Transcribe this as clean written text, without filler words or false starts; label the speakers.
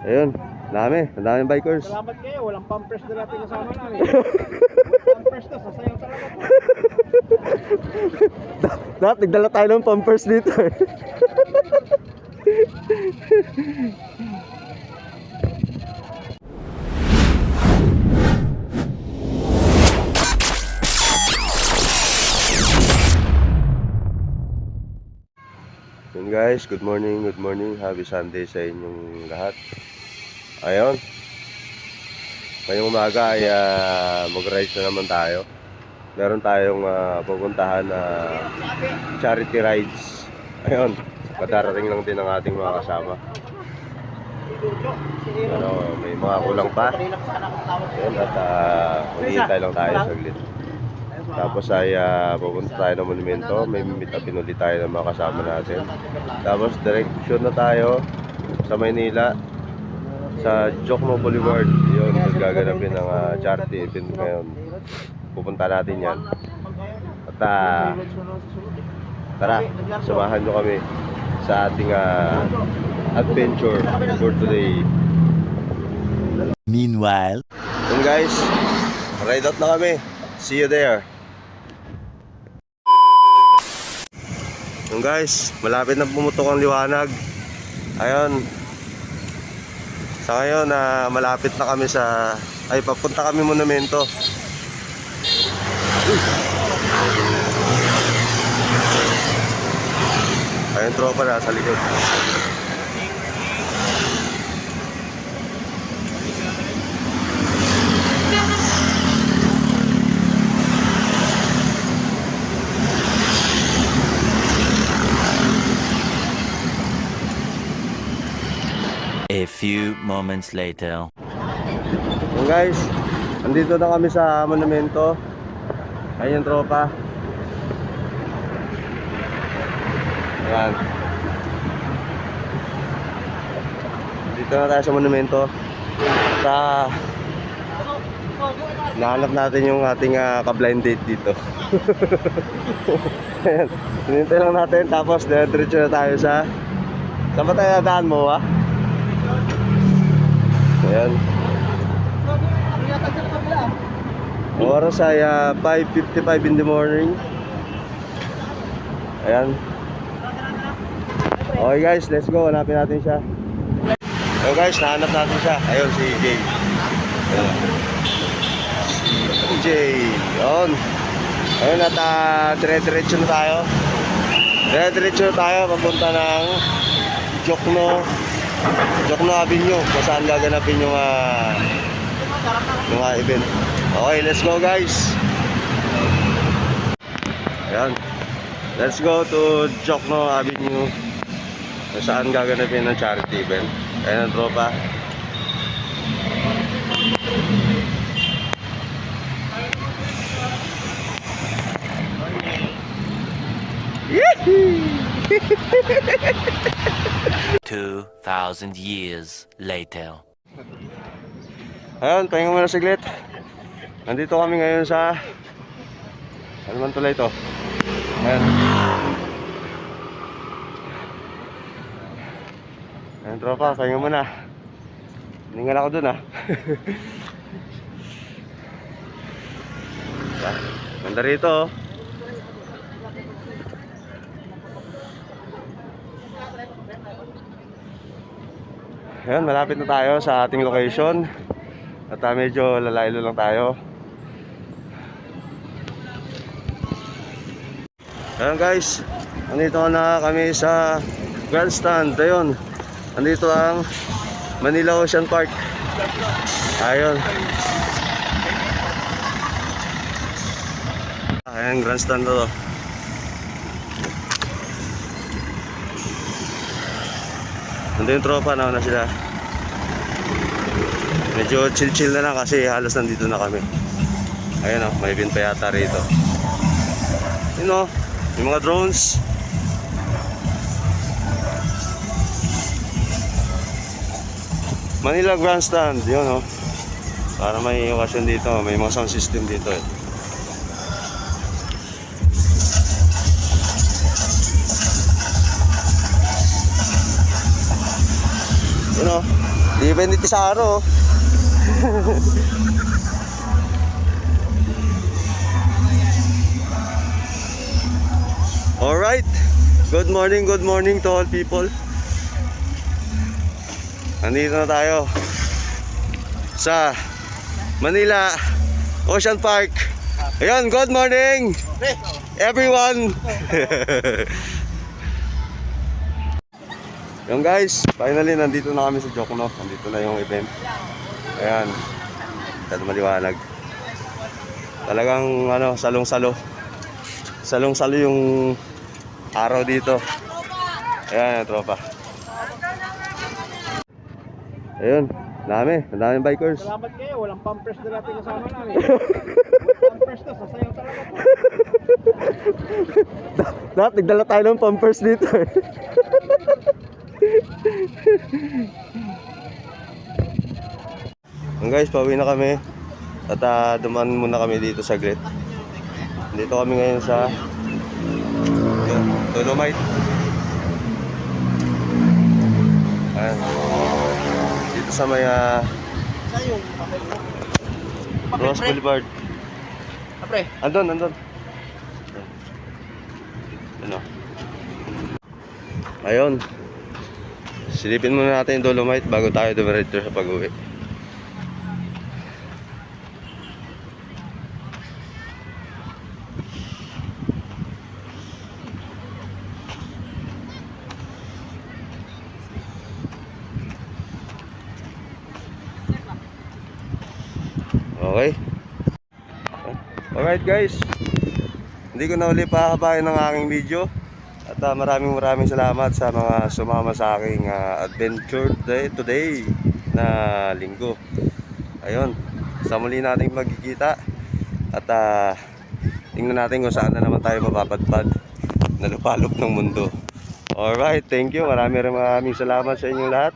Speaker 1: Ayun, daming bikers.
Speaker 2: Salamat kayo, walang pampers na natin kasama namin. Walang pampers na, sasayaw talaga po.
Speaker 1: Dapat nagdala tayo ng pampers dito eh. Yun guys, good morning, happy Sunday sa inyong lahat. Ayun, ngayong umaga ay mag-ride na naman tayo. Meron tayong pupuntahan na charity rides. Ayun, kadarating lang din ang ating mga kasama. Pero may mga kulang pa. Ayun, at maghihintay lang tayo saglit. Tapos ay pupunta tayo ng monumento. May meet upin ulit tayo ng mga kasama natin. Tapos direksyon na tayo sa Maynila, sa Jokno Boulevard. Yun, gaganapin ng charity event ngayon. Pupunta natin yan. At tara, samahan nyo kami sa ating adventure for today.
Speaker 3: Meanwhile,
Speaker 1: Yun guys, ride out na kami. See you there. Yun guys, malapit na pumutok ang liwanag. Ayun, sa ngayon malapit na kami papunta kami monumento. Ayun, tropa na sa likod.
Speaker 3: a few moments later.
Speaker 1: So guys, andito na kami sa monumento. Ayun yung tropa. Ayan. Dito na tayo sa monumento. Nahanap natin yung ating ka-blind date dito. Ayan. Hinintay lang natin. Tapos diretso na tayo sa... Saan ba tayo nadaan mo ha? Ayan. Oras ay 5:55 in the morning. Ayan. Okay guys, let's go. Hanapin natin siya. Okay guys, nahanap natin siya. Ayun, si Jay. Ayan. Si Jay. Ayun. Ayun, at dire-diretso na tayo. Dire-diretso na tayo. Papunta ng Jokno Avenue, kung saan gaganapin yung event. Okay, let's go guys. Ayan. Let's go to Jokno Avenue, kung saan gaganapin ng charity event. Ayan ang tropa. Yee!
Speaker 3: 2,000 years later.
Speaker 1: Ayun, pahinga muna saglit. Nandito kami ngayon sa... Ano man tuloy ito? Ayan. Ayan tropa, pahinga muna. Hiningal ako dun Ganda rito oh. Ayan, malapit na tayo sa ating location. At medyo lalaylo lang tayo. Ayan guys, nandito na kami sa grandstand. Ayun, nandito ang Manila Ocean Park. Ayun. Ayan, grandstand to. Nandito yung tropa, nauna sila. Medyo chill na lang kasi halos nandito na kami. Ayun o, may event pa yata rito. Yun o, yung mga drones. Manila Grandstand, yun o. Para may okasyon dito, may mga sound system dito eh. Yun o. Depende sa araw. Alright. Good morning to all people. Nandito na tayo sa Manila Ocean Park. Ayun, good morning everyone. Yung guys, finally nandito na kami sa Jokno. Nandito na yung event. Ayan. Masyado maliwanag. Talagang ano, salong-salo. Salong-salo yung araw dito. Ayan, tropa. Ayun, daming bikers.
Speaker 2: Salamat kayo, walang pampers na natin kasama namin. Walang pampers to, sasayaw talaga to.
Speaker 1: Dapat nagdala tayo ng pampers dito. Guys, pauwi na kami. At dumaan muna kami dito sa Gret. Dito kami ngayon sa Dolomite. Ayan. Dito sa may
Speaker 2: Saan yung papel mo?
Speaker 1: Ross Boulevard.
Speaker 2: Apre,
Speaker 1: Andun. Ano? Ayun. Silipin muna natin yung Dolomite bago tayo dumiretso sa pag-uwi. Okay. Alright guys. Hindi ko na uli pahabain ng aking video. At maraming salamat sa mga sumama sa aking adventure day today na linggo. Ayun. Sa muli nating magkikita. At tingnan natin kung saan na naman tayo mapapadpad na lupalop ng mundo. Alright, thank you. Maraming salamat sa inyong lahat.